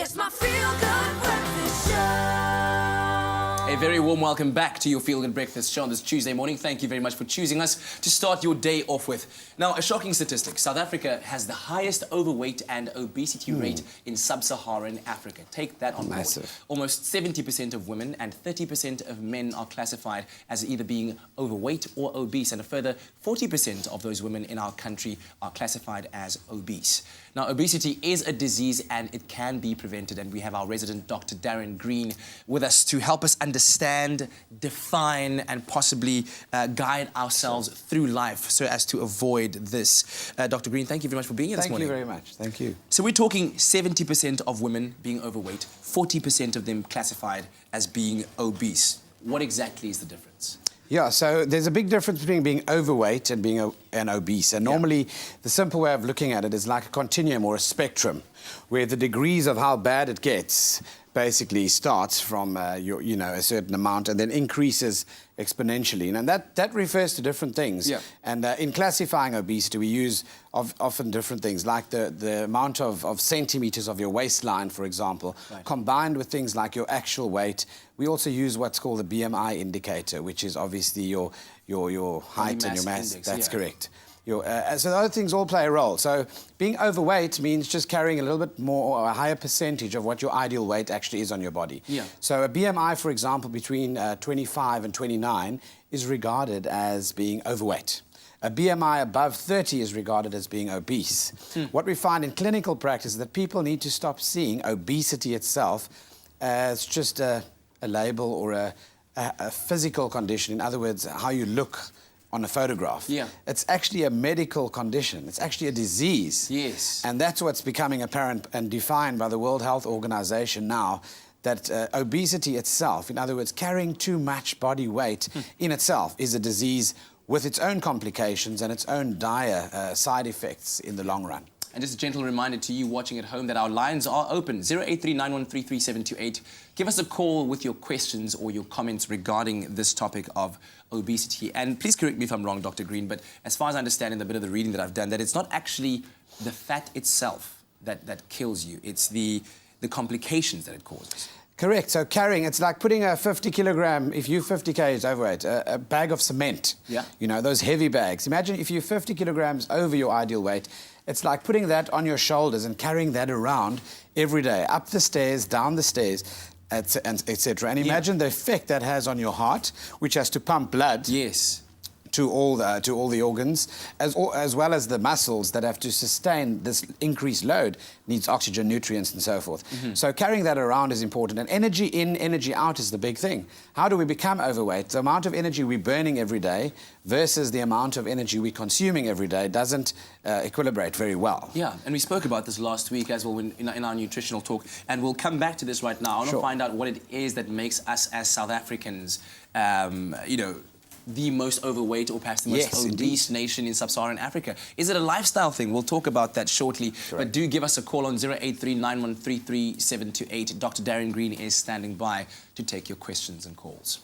It's my feel-good breakfast show. A very warm welcome back to your Feel Good Breakfast show on this Tuesday morning. Thank you very much for choosing us to start your day off with. Now, a shocking statistic. South Africa has the highest overweight and obesity rate in sub-Saharan Africa. Take that on board. Almost 70% of women and 30% of men are classified as either being overweight or obese, and a further 40% of those women in our country are classified as obese. Now, obesity is a disease and it can be prevented, and we have our resident Dr. Darren Green with us to help us understand, define, and possibly guide ourselves through life so as to avoid this. Dr. Green, thank you very much for being here this morning. Thank you very much. Thank you. So we're talking 70% of women being overweight, 40% of them classified as being obese. What exactly is the difference? Yeah, so there's a big difference between being overweight and being an obese. And normally, the simple way of looking at it is like a continuum or a spectrum, where the degrees of how bad it gets basically starts from a certain amount and then increases exponentially. And that refers to different things. Yeah. And in classifying obesity, we use often different things, like the amount of centimeters of your waistline, for example, combined with things like your actual weight. We also use what's called the BMI indicator, which is obviously your height and your mass. Index, that's correct. So the other things all play a role. So being overweight means just carrying a little bit more or a higher percentage of what your ideal weight actually is on your body. Yeah. So a BMI, for example, between 25 and 29 is regarded as being overweight. A BMI above 30 is regarded as being obese. What we find in clinical practice is that people need to stop seeing obesity itself as just a label or a physical condition. In other words, how you look on a photograph. Yeah. It's actually a medical condition. It's actually a disease. Yes. And that's what's becoming apparent and defined by the World Health Organization now, that obesity itself, in other words, carrying too much body weight in itself, is a disease with its own complications and its own dire side effects in the long run. And just a gentle reminder to you watching at home that our lines are open, 083-9133-728. Give us a call with your questions or your comments regarding this topic of obesity. And please correct me if I'm wrong, Dr. Green, but as far as I understand in the bit of the reading that I've done, that it's not actually the fat itself that kills you. It's the complications that it causes. Correct. So carrying, it's like putting a 50 kilogram, if you're 50 kgs overweight, a bag of cement. Yeah. You know, those heavy bags. Imagine if you're 50 kilograms over your ideal weight, it's like putting that on your shoulders and carrying that around every day, up the stairs, down the stairs, etc. And imagine the effect that has on your heart, which has to pump blood. Yes. To all the organs, as well as the muscles that have to sustain this increased load, needs oxygen, nutrients, and so forth. So carrying that around is important. And energy in, energy out is the big thing. How do we become overweight? The amount of energy we're burning every day versus the amount of energy we're consuming every day doesn't equilibrate very well. Yeah, and we spoke about this last week as well in our nutritional talk, and we'll come back to this right now. I want to find out what it is that makes us as South Africans, the most overweight or perhaps the most obese nation in sub-Saharan Africa. Is it a lifestyle thing? We'll talk about that shortly. Correct. But do give us a call on 083-9133-728. Dr. Darren Green is standing by to take your questions and calls.